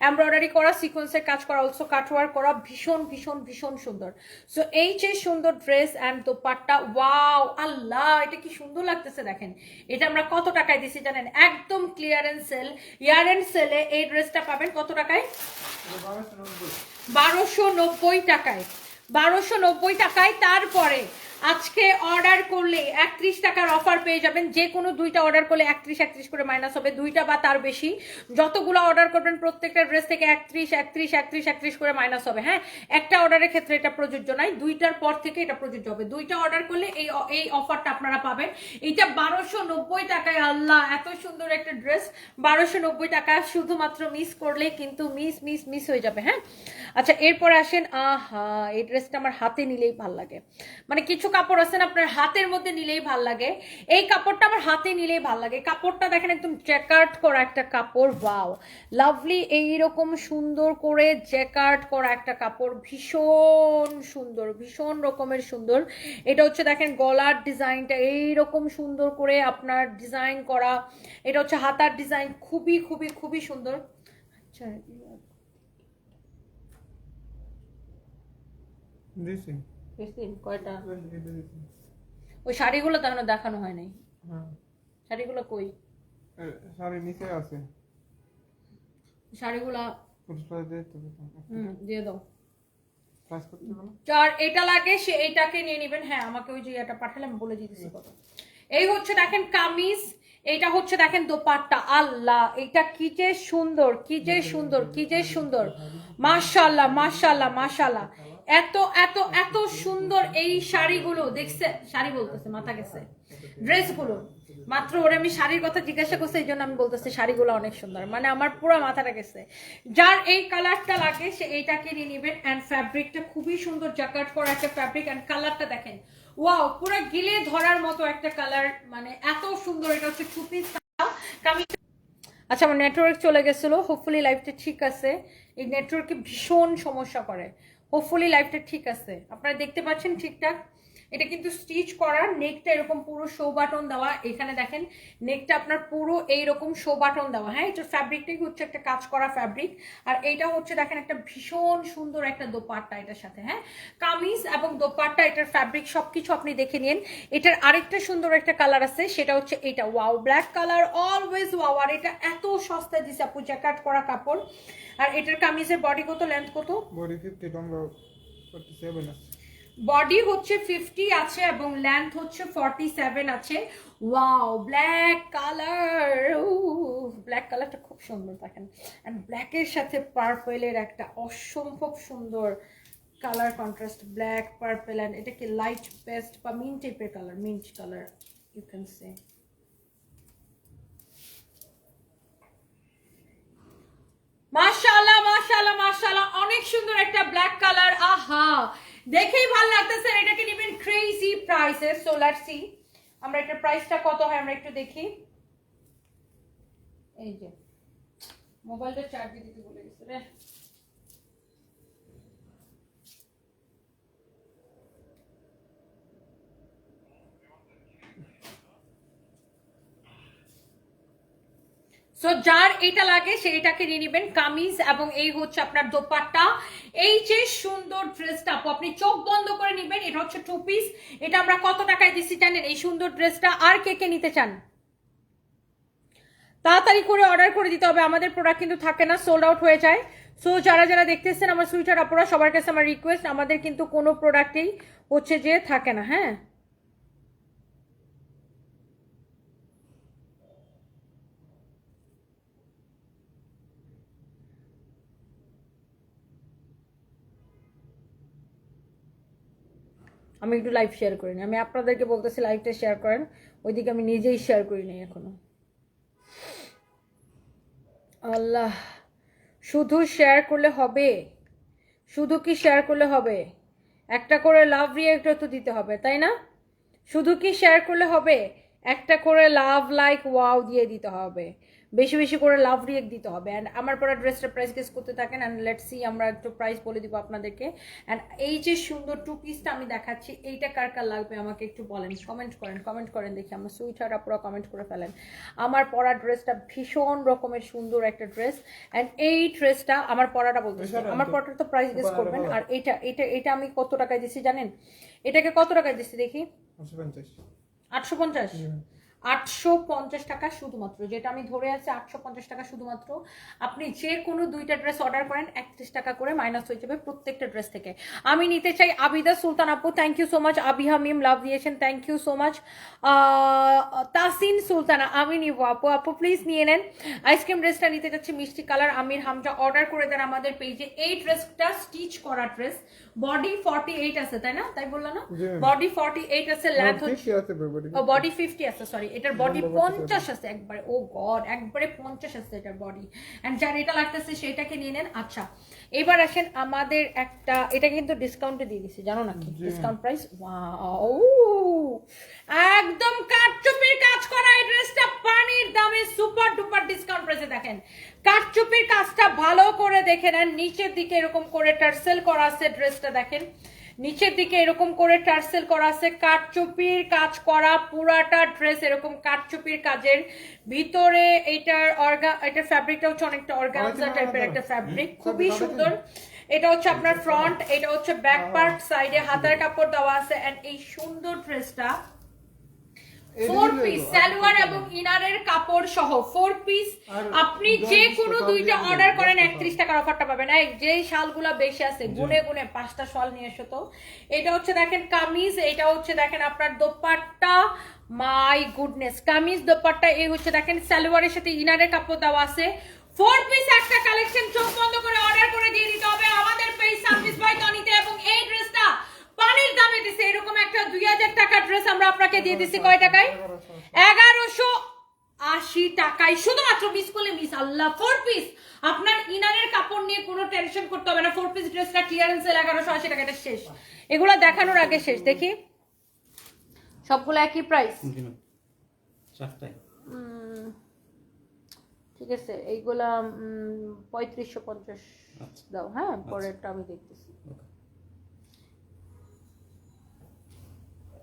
এমব্রয়ডারি করা, সিকোয়েন্সের কাজ করা, অলসো কাটওয়ার করা, ভীষণ ভীষণ ভীষণ সুন্দর। সো এই যে সুন্দর ড্রেস অ্যান্ড দোপাট্টা, ওয়াও আল্লাহ এটা কি সুন্দর লাগতেছে। দেখেন এটা আমরা কত টাকায় দিছি জানেন? একদম ক্লিয়ারেন্স সেল, ইয়ার এন্ড সেলে এই ড্রেসটা পাবেন কত টাকায়? 1290 টাকায়, 1290 টাকায়। তারপরে আজকে অর্ডার করলে 31 টাকার অফার পেয়ে যাবেন। যে কোনো দুইটা অর্ডার করলে 31 করে মাইনাস হবে, দুইটা বা তার বেশি যতগুলো অর্ডার করবেন প্রত্যেকটা ড্রেস থেকে 31 করে মাইনাস হবে। হ্যাঁ, একটা অর্ডারের ক্ষেত্রে এটা প্রযোজ্য নয়, দুইটার পর থেকে এটা প্রযোজ্য হবে। দুইটা অর্ডার করলে এই অফারটা আপনারা পাবেন। এইটা 1290 টাকায়। আল্লাহ এত সুন্দর একটা ড্রেস 1290 টাকা, শুধুমাত্র মিস করলে কিন্তু মিস হয়ে যাবে। হ্যাঁ আচ্ছা এরপর আসেন, আহা এই ড্রেসটা আমার হাতে নিলেই ভাল লাগে। মানে কিছু কাপড় আছে না আপনার হাতের মধ্যে নিলেই ভাল লাগে, এই কাপড়টা আমার হাতে নিলেই ভাল লাগে। কাপড়টা দেখেন একদম জ্যাকার্ড করা একটা কাপড়, ওয়াও লাভলি, এইরকম সুন্দর করে জ্যাকার্ড করা একটা কাপড়, ভীষণ সুন্দর, ভীষণ রকমের সুন্দর। এটা হচ্ছে দেখেন গলার ডিজাইনটা এইরকম সুন্দর করে আপনার ডিজাইন করা, এটা হচ্ছে হাতার ডিজাইন, খুবই খুবই খুবই সুন্দর। আচ্ছা দিছি কয়টা? ওই শাড়িগুলো তো এখনো দেখানো হয় নাই। হ্যাঁ শাড়িগুলো কই? শাড়ি নিচে আছে, শাড়িগুলা দিয়ে দাও। ক্লাস করতে বলো। যার এটা লাগে সে এইটাকে নিয়ে নেবেন। হ্যাঁ আমাকে ওই যে এটা পাঠালে আমি বলে দিতেছি কত। এই হচ্ছে দেখেন কামিজ, এইটা হচ্ছে দেখেন দোপাট্টা। আল্লাহ এটা কি যে সুন্দর, কি যে সুন্দর, কি যে সুন্দর, মাশাআল্লাহ মাশাআল্লাহ মাশাআল্লাহ। এত এত এত সুন্দর এই শাড়িগুলো, দেখছে শাড়ি বলতেছে মাথা গেছে, ড্রেসগুলো মাত্র ওরে আমি শাড়ির কথা জিজ্ঞাসা করছি, এই জন্য আমি বলতেছি শাড়িগুলো অনেক সুন্দর, মানে আমার পুরো মাথাটা গেছে। যার এই কালারটা লাগে সে এইটাকে নিয়ে নেবেন। অ্যান্ড ফ্যাব্রিকটা খুবই সুন্দর, জ্যাকেট করা একটা ফ্যাব্রিক। অ্যান্ড কালারটা দেখেন, ওয়াও পুরো গিলে ধরার মতো একটা কালার, মানে এত সুন্দর। এটা হচ্ছে টু পিস কামিজ। আচ্ছা আমার নেটওয়ার্ক চলে গেছিল, হোপফুলি লাইভটা ঠিক আছে। এই নেটওয়ার্কে ভীষণ সমস্যা করে, হোপফুলি লাইভটা ঠিক আছে, আপনারা দেখতে পাচ্ছেন ঠিকঠাক। এটা কিন্তু স্টিচ করা, নেকটা এরকম পুরো শো বাটন দেওয়া, এখানে দেখেন নেকটা আপনার পুরো এইরকম শো বাটন দেওয়া, হ্যাঁ এটার ফ্যাব্রিকটাই হচ্ছে একটা কাজ করা ফ্যাব্রিক। আর এইটা হচ্ছে দেখেন একটা ভীষণ সুন্দর একটা দোপাট্টা এটার সাথে, হ্যাঁ কামিজ এবং দোপাট্টা, এটার ফ্যাব্রিক সবকিছু আপনি দেখে নিন। এটার আরেকটা সুন্দর একটা কালার আছে, সেটা হচ্ছে এটা, wow black colour, always wow. আর এটা এত সস্তায় দিছে আপু, জ্যাকেট করা কাপড়। আর এটার কামিজের বডি কত, লেন্থ কত? বডি 50, লম্বা 47 আছে। বডি হচ্ছে 50 আছে এবং লেন্থ হচ্ছে 47 আছে। ওয়াও ব্ল্যাক কালার, ব্ল্যাক কালারটা খুব সুন্দর দেখেন। এন্ড ব্ল্যাকের সাথে পার্পলের একটা অসম্ভব সুন্দর colour contrast, black purple. And এটা কি লাইট পেস্ট বা মিন্ট টাইপের colour, mint colour you can say. মাশাআল্লাহ মাশাআল্লাহ মাশাআল্লাহ, অনেক সুন্দর একটা ব্ল্যাক কালার। আহা দেখেই ভালো লাগতেছে। এটাকে নেবেন ক্রেজি প্রাইসে। সো লেটস সি আমরা এটার প্রাইসটা কত হয় আমরা একটু দেখি। এই যে মোবাইলটা চার্জে দিতে ভুলে গেছে রে। সো যার এটা লাগে সেইটাকে নিয়ে নেবেন, কামিজ এবং এই হচ্ছে আপনার দোপাট্টা। এই যে সুন্দর ড্রেসটা আপু আপনি চোখ বন্ধ করে নেবেন, এটা হচ্ছে 2 পিস। এটা আমরা কত টাকায় দিচ্ছি জানেন এই সুন্দর ড্রেসটা? আর কে কে নিতে চান তাড়াতাড়ি করে অর্ডার করে দিতে হবে, আমাদের প্রোডাক্ট কিন্তু থাকে না, সোল্ড আউট হয়ে যায়। সো যারা যারা দেখতেছেন আমার সুইটার আপুরা, সবার কাছে আমার রিকোয়েস্ট, আমাদের কিন্তু কোনো প্রোডাক্টেই হচ্ছে যে থাকে না, হ্যাঁ আমি একটু লাইভ শেয়ার করি না, আমি আপনাদেরকে বলতেছি লাইভটা শেয়ার করেন, ওইদিকে আমি নিজেই শেয়ার করি নাই এখনো। আল্লাহ, শুধু শেয়ার করলে হবে? শুধু কি শেয়ার করলে হবে? একটা করে লাভ রিয়েক্টও তো দিতে হবে তাই না? শুধু কি শেয়ার করলে হবে? একটা করে লাভ লাইক ওয়াও দিয়ে দিতে হবে, বেশি বেশি করে লাভ রিয়েক্ট দিতে হবে। অ্যান্ড আমার পরে ড্রেসটার প্রাইস গেস করতে থাকেন। অ্যান্ড লেটস সি আমরা একটু প্রাইস বলে দিব আপনাদেরকে। অ্যান্ড এই যে সুন্দর 2 পিসটা আমি দেখাচ্ছি, এইটা কার কার লাগবে আমাকে একটু বলেন, কমেন্ট করেন দেখি। আমার সুইটার আপুরা কমেন্ট করে ফেলেন। আমার পরা ড্রেসটা ভীষণ রকমের সুন্দর একটা ড্রেস। অ্যান্ড এই ড্রেসটা আমার পরাটা বলতেছি, আমার পরাটা তো প্রাইস গেস করবেন। আর এটা এটা এটা আমি কত টাকায় দিচ্ছি জানেন? এটাকে কত টাকায় দিচ্ছি দেখি? 850। 850, 850 টাকা শুধুমাত্র, যেটা আমি ধরে আছি 850 টাকা শুধুমাত্র। আপনি যে কোনো 2টা ড্রেস অর্ডার করেন 31 টাকা করে মাইনাস হয়ে যাবে প্রত্যেকটা ড্রেস থেকে। আমি নিতে চাই আবিদা সুলতান আপু, thank you so much. Abiha Mim love দিয়েছেন, thank you so much. Tasin Sultana, আমি নিব আপু, আপু প্লিজ নিয়ে নেন। আইসক্রিম ড্রেসটা নিতে যাচ্ছি মিষ্টি কালার, আমির হামজা অর্ডার করে দেন আমাদের পেজে। এই ড্রেসটা স্টিচ করা ড্রেস, বডি 48 আছে তাই না? তাই বললো না? বডি 48 আছে, লেন্থ হচ্ছে বডি 50 আছে, সরি এটার বডি 50 আছে একবারে। ও গড, একবারে 50 আছে এটার বডি। এন্ড যার এটা লাগতেছে সেটাকে নিয়ে নেন। আচ্ছা এবার আসেন আমাদের একটা, এটা কিন্তু ডিসকাউন্টে দিয়ে দিছি জানো নাকি? ডিসকাউন্ট প্রাইস, ওয়াও একদম কাটচুপির কাজ করা এই ড্রেসটা পানির দামে সুপার ডুপার ডিসকাউন্ট প্রাইসে। দেখেন কাটচুপির কাজটা ভালো করে দেখে নেন, নিচের দিকে এরকম করে টার্সেল করা আছে ড্রেসটা, দেখেন নিচের দিকে এরকম করে টার্সেল করা আছে, কাটচুপির কাজ করা পুরাটা ড্রেস এরকম কাটচুপির কাজের ভিতরে। এটার ফ্যাব্রিকটা হচ্ছে অনেকটা অর্গানজা টাইপের একটা ফ্যাব্রিক, খুবই সুন্দর। এটা হচ্ছে আপনার ফ্রন্ট, এটা হচ্ছে ব্যাক পার্ট, সাইডে হাতার কাপড় দেওয়া আছে। এন্ড এই সুন্দর ড্রেসটা 4 পিস সালোয়ার এবং ইনারের কাপড় সহ 4 পিস। আপনি যে কোনো 2টা অর্ডার করেন 31 টাকার অফারটা পাবেন। এই যে শালগুলা বেশি আছে গুনে গুনে 5টা শাল নিয়ে এসো তো। এটা হচ্ছে দেখেন কামিজ, এটা হচ্ছে দেখেন আপনার দোপাট্টা, মাই গুডনেস, কামিজ দোপাট্টা। এই হচ্ছে দেখেন সালোয়ারের সাথে ইনারের কাপড় দেওয়া আছে। 4 পিস একটা কালেকশন, চোখ বন্ধ করে অর্ডার করে দিয়ে দিতে হবে আমাদের পেজ সার্ভিস বাই টনিতে। এবং এই ড্রেসটা পানির দামে দিছে, এরকম একটা 2000 টাকার ড্রেস আমরা আপনাকে দিয়ে দিছি কয় টাকায়? 1180 টাকায় শুধুমাত্র। মিস করলে মিস, আল্লাহ 4 পিস আপনার ইনারের কাপড় নিয়ে কোনো টেনশন করতে হবে না। 4 পিস ড্রেসটা ক্লিয়ারেন্স সেল 1180 টাকা, এটা শেষ, এগুলা দেখানোর আগে শেষ। দেখি সবগুলো একই প্রাইস, ঠিক আছে এইগুলা 3550 দাও, হ্যাঁ পরেরটা আমি দেখতেছি।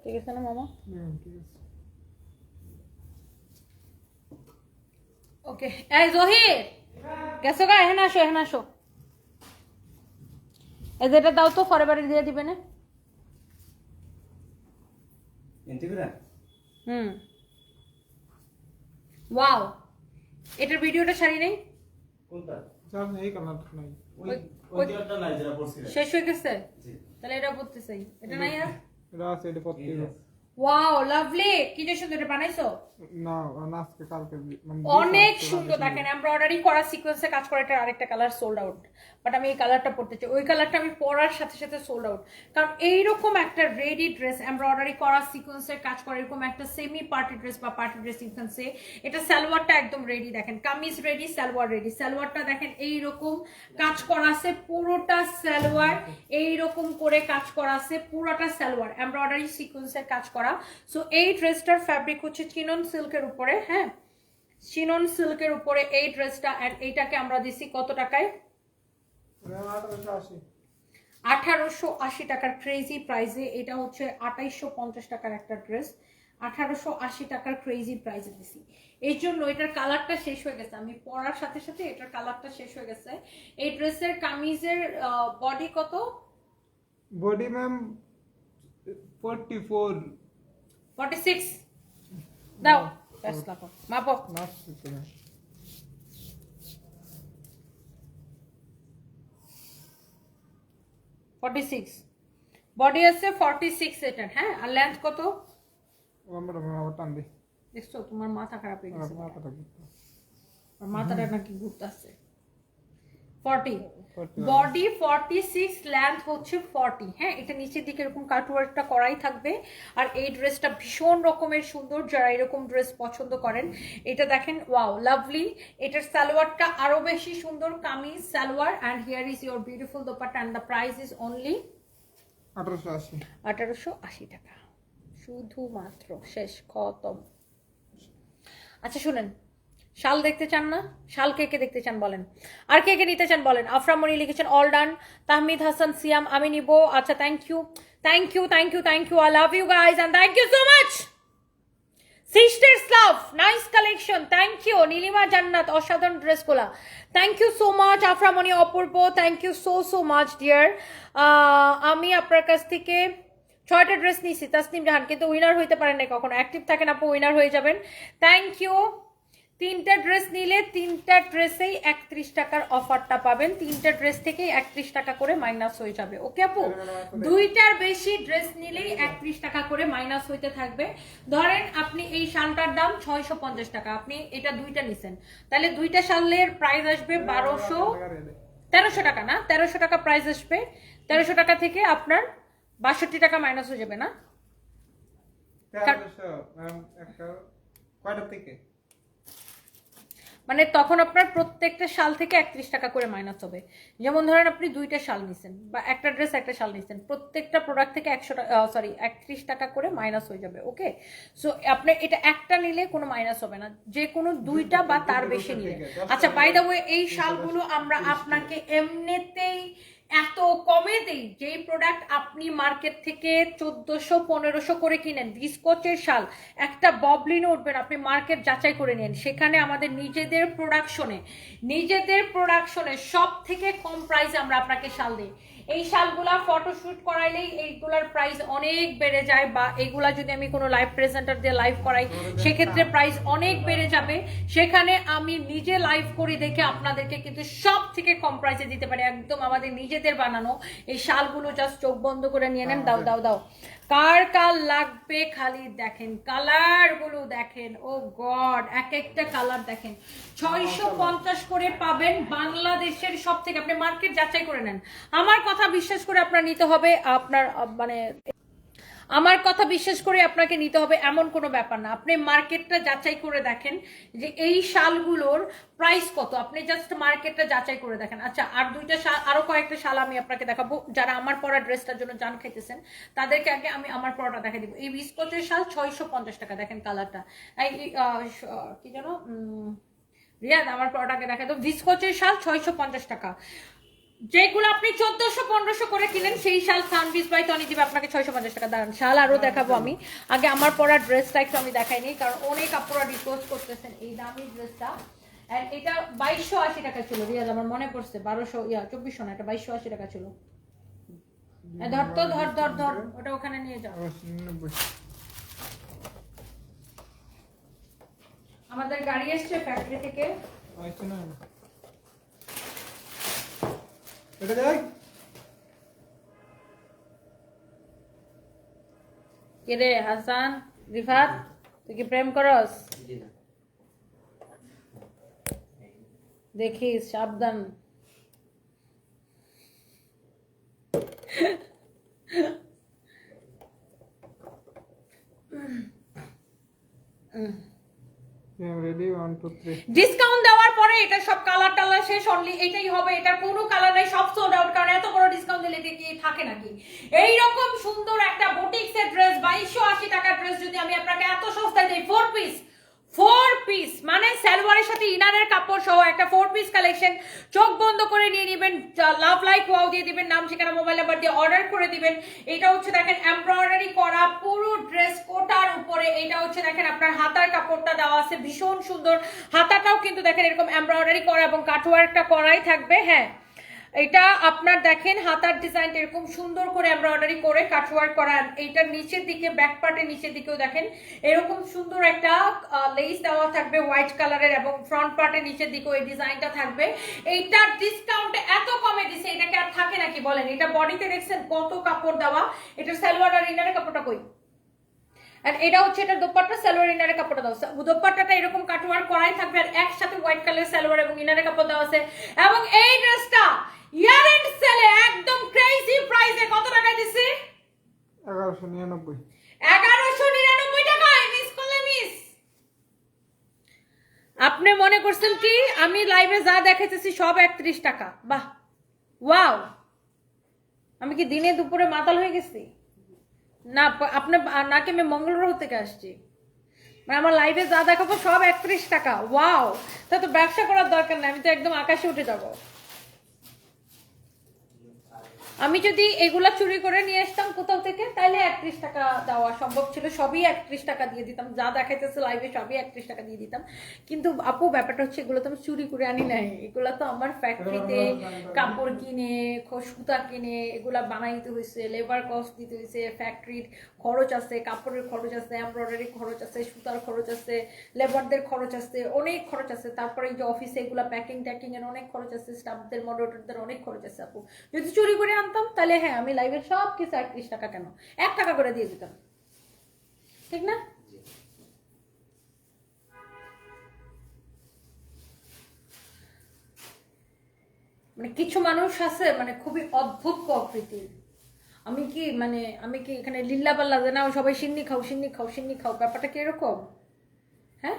ঠিক আছে না মামা? ঠিক আছে। ওকে, এই জহির গেছো গা, এখানে আসো, এখানে আসো। এই যেটা দাও তো, ফরএভারে দিয়ে দিবে না? ওয়াও, এটার ভিডিওটা ছাড়ি নেই, স্যার এই কালারটা নাই। শেষ হয়ে গেছে। তাহলে এটা পড়তে চাই, এটা নাই আর। এটা আছে, এটা পড়তে হবে। ওয়াও, লাভলি, কি যে সুন্দর এটা বানাইছো। না আজকে কালকে মানে অনেক সুন্দর। দেখেন এমব্রয়ডারি করা সিকোয়েন্সে কাজ করা, এটার আরেকটা কালার সোল্ড আউট, বাট আমি এই কালারটা পরতে চাই। ওই কালারটা আমি পরার সাথে সাথে সোল্ড আউট, কারণ এইরকম একটা রেডি ড্রেস এমব্রয়ডারি করা সিকোয়েন্সের কাজ করা, এরকম একটা সেমি পার্টি ড্রেস বা পার্টি ড্রেস সিকোয়েন্সে, এটা সালোয়ারটা একদম রেডি। দেখেন কামিজ রেডি, সালোয়ার রেডি। সালোয়ারটা দেখেন এইরকম কাজ করা আছে, পুরোটা সালোয়ার এইরকম করে কাজ করা আছে, পুরোটা সালোয়ার এমব্রয়ডারি সিকোয়েন্সের কাজ করা। সো এই ড্রেসটার ফ্যাব্রিক হচ্ছে চিনন সিল্কের উপরে, হ্যাঁ চিনন সিল্কের উপরে এই ড্রেসটা। এন্ড এইটাকে আমরা দিছি কত টাকায়? 1880 টাকার ক্রেজি প্রাইসে। এটা হচ্ছে 2850 টাকার একটা ড্রেস, 1880 টাকার ক্রেজি প্রাইসে দিছি। এই জন্য এটার কালারটা শেষ হয়ে গেছে, আমি পরার সাথে সাথে এটার কালারটা শেষ হয়ে গেছে। এই ড্রেসের কামিজের বডি কত? বডি ম্যাম 44 46 দাও, মাপো। না 46 বডি আছে 46 এটার, হ্যাঁ। আর লেন্থ কত? আমরা আবার টান দিই। দেখছো তোমার মাথা খারাপ হয়ে গেছে, মাথাটা ঘুরতো। আর মাথাটা নাকি ঘুরতেছে। 40 বডি 46, লেন্থ হচ্ছে 40, হ্যাঁ। এটা নিচের দিকে এরকম কাটওয়ার্কটা করাই থাকবে। আর এই ড্রেসটা ভীষণ রকমের সুন্দর, যারা এরকম ড্রেস পছন্দ করেন। এটা দেখেন, ওয়াও লাভলি। এটার সালোয়ারটা আরো বেশি সুন্দর, kameez salwar. And here is your beautiful dupatta, and the price is only 1880 টাকা শুধুমাত্র, শেষ খতম। আচ্ছা শুনেন, শাল দেখতে চান না? শাল কে কে দেখতে চান বলেন, আর কে কে নিতে চান বলেন। আফরামণি লিখেছেন অল ডান। তাহমিদ হাসান সিয়াম, আমি নিব। আচ্ছা thank you, thank you, thank you, thank you. I love you guys and thank you so much. Sisters love, nice collection, thank you. Nilima Jannat, অসাধারণ ড্রেস গুলা, thank you so much. Aframoni অপূর্ব, thank you so so much dear. আমি আপনার কাছ থেকে 6টা dress নিয়েছি তাসনিম জাহান, কিন্তু উইনার হইতে পারেন না কখনো। অ্যাক্টিভ থাকেন আপু, উইনার হয়ে যাবেন। Thank you. 3টা ড্রেস নিলে 3টা ড্রেসেই 31 টাকার অফারটা পাবেন। 3টা ড্রেস থেকেই 31 টাকা করে মাইনাস হয়ে যাবে, ওকে আপু? 2টার বেশি ড্রেস নিলেই 31 টাকা করে মাইনাস হইতে থাকবে। ধরেন আপনি এই শালটার দাম 650 টাকা, আপনি এটা 2টা নিছেন, তাহলে 2টা শালের প্রাইস আসবে 1300 টাকা, না 1300 টাকা প্রাইস আসবে। 1300 টাকা থেকে আপনার 62 টাকা মাইনাস হয়ে যাবে না? কয়টা থেকে? মানে তখন আপনার প্রত্যেকটা শাল থেকে 31 টাকা করে মাইনাস হবে। যেমন ধরেন আপনি 2টা শাল নিছেন বা একটা ড্রেস একটা শাল নিছেন, প্রত্যেকটা প্রোডাক্ট থেকে 31 টাকা করে মাইনাস হয়ে যাবে, ওকে? সো আপনি এটা একটা নিলে কোনো মাইনাস হবে না, যে কোনো 2টা বা তার বেশি নিলে। আচ্ছা বাই দ্য ওয়ে, এই শালগুলো আমরা আপনাকে এমনিতেই এত কমে দেই, যেই প্রোডাক্ট আপনি মার্কেট থেকে 1400-1500 করে কিনেন, ভিসকচের শাল একটা ববলিনে উঠবেন, আপনি মার্কেট যাচাই করে নিন, সেখানে আমাদের নিজেদের প্রোডাকশনে সব থেকে কম প্রাইসে আমরা আপনাকে শাল দিই। এই শালগুলা ফটোশুট করাইলেই এইগুলার প্রাইস অনেক বেড়ে যায়, বা এইগুলা যদি আমি কোনো লাইভ প্রেজেন্টার দিয়ে লাইভ করাই সেক্ষেত্রে প্রাইস অনেক বেড়ে যাবে। সেখানে আমি নিজে লাইভ করি দেখে আপনাদেরকে কিন্তু সব থেকে কম প্রাইসে দিতে পারি, একদম আমাদের নিজেদের বানানো এই শালগুলো। জাস্ট চোখ বন্ধ করে নিয়ে নেন। দাও দাও দাও, কার কার লাগবে খালি দেখেন, কালার গুলো দেখেন, ও গড, এক একটা কালার দেখেন। 650 করে পাবেন বাংলাদেশের সব থেকে, আপনি মার্কেট যাচাই করে নেন। আমার কথা বিশ্বাস করে আপনার নিতে হবে, আপনার মানে আমার কথা বিশ্বাস করে আপনাকে নিতে হবে এমন কোনো ব্যাপার না। আপনি মার্কেটটা যাচাই করে দেখেন যে এই শালগুলোর প্রাইস কত, আপনি জাস্ট মার্কেটটা যাচাই করে দেখেন। আচ্ছা, আর 2টা শাল, আরো কয়েকটা শাল আমি আপনাকে দেখাবো। যারা আমার পরা ড্রেসটার জন্য জান খাইতেছেন তাদেরকে আগে আমি আমার পরাটা দেখা দিব। এই ভিসকচের শাল 650 টাকা, দেখেন কালারটা। এই কি জানো রিয়াদ, আমার পরাটাকে দেখা দাও। ভিসকচের শাল 650 টাকা। যেগুলো আপনি 1400-1500 করে কিনেন সেই শাল সানবিজ বাই টনি দিবে আপনাকে 650 টাকা। দাঁড়ান, শাল আরো দেখাবো আমি, আগে আমার পরা ড্রেসটা একটু আমি দেখাইনি, কারণ অনেক আপুরা রিকোয়েস্ট করতেছেন এই দামি ড্রেসটা। এন্ড এটা 2280 টাকা ছিল রিয়াজ, আমার মনে পড়ছে 2400 না, এটা 2280 টাকা ছিল। ধর তো, ধর ধর ধর, ওটা ওখানে নিয়ে যাও। 99 আমাদের গাড়ি এসছে ফ্যাক্টরি থেকে। আইছে না এটা দেখ। কে রে হাসান, রিফাত, তুই কি প্রেম করস? দেখিস সাবধান। রেডি 1 2 3 ডিসকাউন্ট দেওয়ার পরে এটা সব কালার টালার শেষ, অনলি এটাই হবে, এটার কোনো কালার নাই, সব সোল্ড আউট। কারণ এত বড় ডিসকাউন্ট দিলে এটা কি থাকে নাকি? এই রকম সুন্দর একটা বুটিক্সের ড্রেস 2280 টাকার ড্রেস যদি আমি আপনাকে এত সস্তায় দেই, 4 পিস মানে সালোয়ারের সাথে ইনারের কাপড় সহ একটা 4 পিস কালেকশন, চোখ বন্ধ করে নিয়ে নেবেন, লাভ লাইক ওয়াও দিয়ে দিবেন, নাম ঠিকানা মোবাইল নাম্বার দিয়ে অর্ডার করে দিবেন। এটা হচ্ছে দেখেন এমব্রয়ডারি করা পুরো ড্রেস কোটার উপরে। এটা হচ্ছে দেখেন আপনার হাতার কাপড়টা দেওয়া আছে ভীষণ সুন্দর, হাতাটাও কিন্তু দেখেন এরকম এমব্রয়ডারি করা এবং কাটওয়ার্কটা করাই থাকবে। হ্যাঁ, এটা আপনার দেখেন হাতার ডিজাইন এরকম সুন্দর করে এমব্রয়ডারি করে কাটওয়ার্ক করা। এইটার নিচের দিকে ব্যাক পার্টের নিচের দিকেও দেখেন এরকম সুন্দর একটা লেস দেওয়া থাকবে হোয়াইট কালারের, এবং ফ্রন্ট পার্টের নিচের দিকেও এই ডিজাইনটা থাকবে। এইটার ডিসকাউন্ট এত কমে দিছে, এটাকে আর থাকে নাকি বলেন? এটা বডিতে দেখছেন কত কাপড় দেওয়া, এটার সালোয়ার আর ইনারের কাপড়টা কই? আর এটা হচ্ছে এটা দোপাট্টা, সালোয়ার ইনারের কাপড়টা দাও, দোপাট্টাটা এরকম কাটওয়ার্ক করাই থাকবে, আর একসাথে হোয়াইট কালারের সালোয়ার এবং ইনারের কাপড় দেওয়া আছে। এবং এই ড্রেসটা ইয়ার এন্ড সেলে একদম ক্রেজি প্রাইসে কত টাকায় দিছি? 1199 1199 টাকায়। মিস করলে মিস। আপনি মনে করছেন কি আমি লাইভে যা দেখাইতেছি সব 31 টাকা? বাহ, ওয়াও, আমি কি দিনে দুপুরে মাতাল হয়ে গেছি? না, আপনি নাকি আমি মঙ্গল গ্রহ থেকে আসছি? মানে আমার লাইভে যা দেখাবো সব 31 টাকা। ওয়াও, তা তো ব্যবসা করার দরকার নেই, আমি তো একদম আকাশে উঠে যাবো। আমি যদি এগুলা চুরি করে নিয়ে আসতাম কোথাও থেকে তাহলে 31 টাকা দেওয়া সম্ভব ছিল, সবই 31 টাকা দিয়ে দিতাম, যা দেখাইতেছে লাইভে সবই 31 টাকা দিয়ে দিতাম। কিন্তু আপু ব্যাপারটা হচ্ছে এগুলো তো আমি চুরি করে আনি নাই, এগুলো তো আমার ফ্যাক্টরিতে কাপড় কিনে সুতা কিনে এগুলা বানাইতে হয়েছে, লেবার কস্ট দিতে হয়েছে, ফ্যাক্টরির খরচ আছে, কাপড়ের খরচ আছে, এমব্রয়ডারি খরচ আছে, সুতার খরচ আছে, লেবারদের খরচ আছে, অনেক খরচ আছে। তারপরে এই যে অফিসে এগুলা প্যাকিং ট্যাকিং এর অনেক খরচ আছে, স্টাফদের মডারেটরদের অনেক খরচ আছে। আপু যদি চুরি করে আনতাম তাহলে হ্যাঁ আমি লাইভের সব কিছু 31 টাকা কেন 1 টাকা করে দিয়ে দিতাম, ঠিক না? মানে কিছু মানুষ আছে মানে খুবই অদ্ভুত প্রকৃতির। আমি কি এখানে লিল্লা পাল্লা যে না সবাই সিন্নি খাও সিন্নি খাও সিন্নি খাও, ব্যাপারটা কি এরকম? হ্যাঁ,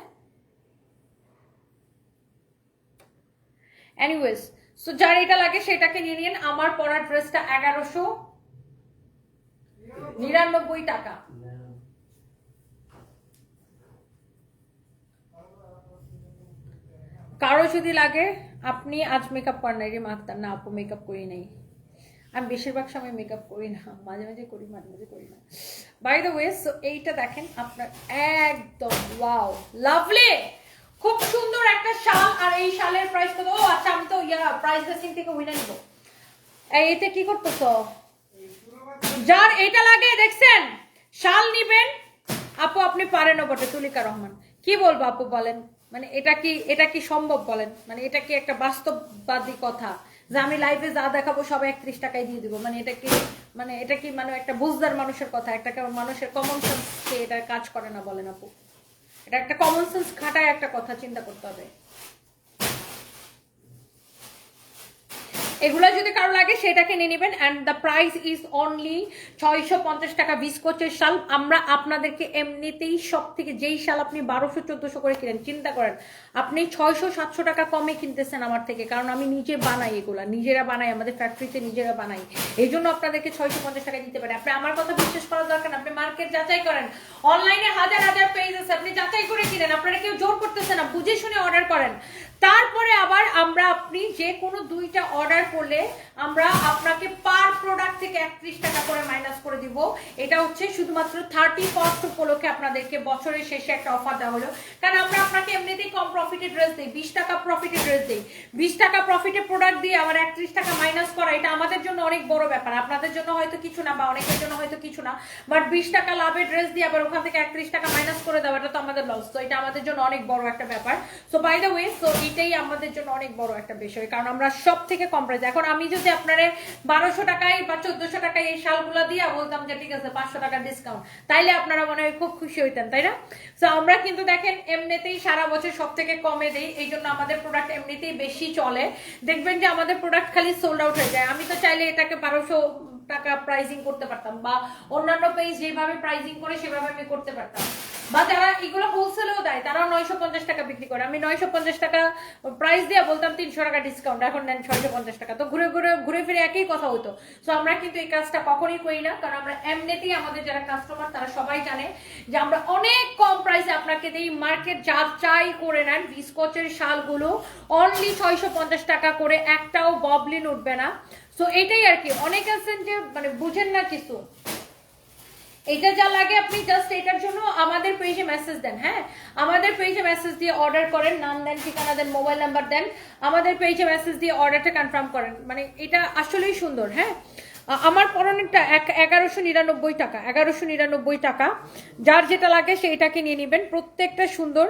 এনিওয়েজ, সো যার এটা লাগে সেটাকে নিয়ে নিন। আমার পরা ড্রেসটা 1199 টাকা। কারো যদি লাগে, আপনি আজ মেকআপ করেন নাই রে মাখতার? না আপু মেকআপ করি নাই, আমি বেশিরভাগ সময় মেকআপ করি না, মাঝে মাঝে করি মাঝে মাঝে করি না। বাই দ্য ওয়ে, সো এইটা দেখেন আপনার একদম ওয়াও লাভলি, খুব সুন্দর একটা শাল। আর এই শালের প্রাইস কত? ও আচ্ছা, আমি তো প্রাইস লিস্টিং থেকে উইনা নিব। এইতে কি করতেছ? যার এটা লাগে দেখছেন শাল নিবেন। আপু আপনি পারেনও বটে, তুলিকা রহমান। কি বলবো আপু বলেন, মানে এটা কি সম্ভব বলেন? মানে এটা কি একটা বাস্তববাদী কথা যে আমি লাইভে যা দেখাবো সব 31 টাকায় দিয়ে দিব? মানে এটা কি মানে একটা বুঝদার মানুষের কথা, একটা মানুষের কমন সেন্স কে এটা কাজ করে না বলেন আপু? এটা একটা কমন সেন্স খাটায় একটা কথা চিন্তা করতে হবে। এগুলা যদি কারো লাগে সেটাকে নিয়ে নেবেন। And the price is only 650 টাকা। বিস্কচের শাল আমরা আপনাদেরকে এমনিতেই সব থেকে, যেই শাল আপনি 1200-1400 করে কিনেন, চিন্তা করেন আপনি 600-700 টাকা কমে কিনতেছেন আমার থেকে, কারণ আমি নিজে বানাই, এগুলা নিজেরা বানাই, আমাদের ফ্যাক্টরিতে নিজেরা বানাই, এই জন্য আপনাদেরকে 650 টাকা দিতে পারে। আপনি আমার কথা বিশ্বাস করার দরকার না, আপনি মার্কেট যাচাই করেন, অনলাইনে হাজার হাজার পেজ আছে, আপনি যাচাই করে কিনেন, আপনারা কেউ জোর করতেছে না, বুঝে শুনে অর্ডার করেন। তারপরে আবার আপনি যে কোনো 2টা অর্ডার করলে আমরা আপনাকে পার প্রোডাক্ট থেকে 31 টাকা করে মাইনাস করে দিব। এটা হচ্ছে শুধুমাত্র 31st উপলক্ষে আপনাদেরকে বছরের শেষে একটা অফার দেওয়া হলো, কারণ আমরা আপনাকে এমনিতেই কম প্রফিটে ড্রেস দিই, 20 টাকা প্রফিটে ড্রেস দিই। 20 টাকা প্রফিটে প্রোডাক্ট দিয়ে আবার 31 টাকা মাইনাস করা, এটা আমাদের জন্য অনেক বড় ব্যাপার। আপনাদের জন্য হয়তো কিছু না, বা অনেকের জন্য হয়তো কিছু না, বাট 20 টাকা লাভের ড্রেস দিয়ে আবার ওখান থেকে 31 টাকা মাইনাস করে দেওয়া, এটা তো আমাদের লস। তো এটা আমাদের জন্য অনেক বড় একটা ব্যাপার। So by the way, so এটাই আমাদের জন্য অনেক বড় একটা বিষয়, কারণ আমরা সব থেকে কম প্রাইস। এখন আমি যদি আপনারে 1200 টাকায় বা 1400 টাকায় এই শালগুলো দিয়ে বলতাম যে ঠিক আছে 500 টাকা ডিসকাউন্ট, তাইলে আপনারা মনে হয় খুব খুশি হইতেন, তাই না? সো আমরা কিন্তু দেখেন এমনিতেই সারা বছর সব থেকে কমে দেই, এই জন্য আমাদের প্রোডাক্ট এমনিতেই বেশি চলে। দেখবেন যে আমাদের প্রোডাক্ট খালি সোল্ড আউট হয়ে যায়। আমি তো চাইলে এটাকে 1200 টাকা প্রাইসিং করতে পারতাম, বা অন্যান্য পেজ যেভাবে প্রাইসিং করে সেভাবে আমি করতে পারতাম, বা যারা এগুলো হোলসেলেও দেয় তারাও 950 টাকা বিক্রি করে। আমি 950 টাকা প্রাইস দিয়ে বলতাম 300 টাকা ডিসকাউন্ট, এখন নেন 650 টাকা। তো ঘুরে ফিরে একই কথা হতো। সো আমরা কিন্তু এই কাজটা কখনোই করি না, কারণ আমরা এমনিতেই আমাদের যারা কাস্টমার তারা সবাই জানে যে আমরা অনেক কম প্রাইসে আপনাকে দিই। মার্কেট যা চাই করে নেন, ভিসকচের শালগুলো অনলি 650 টাকা করে, একটাও ববলিন উঠবে না। সো এটাই আর কি। অনেক আছেন যে মানে বুঝেন না কিছু, এটা যা লাগে আপনি জাস্ট এটার জন্য আমাদের পেজে মেসেজ দেন। হ্যাঁ, আমাদের পেজে মেসেজ দিয়ে অর্ডার করেন, নাম দেন, ঠিকানা দেন, মোবাইল নাম্বার দেন, আমাদের পেজে মেসেজ দিয়ে অর্ডারটা কনফার্ম করেন। মানে এটা আসলেই সুন্দর। হ্যাঁ, আমার পরনেরটা 1199 টাকা, 1199 টাকা। যার যেটা লাগে সেইটাকে নিয়ে নেবেন, প্রত্যেকটা সুন্দর।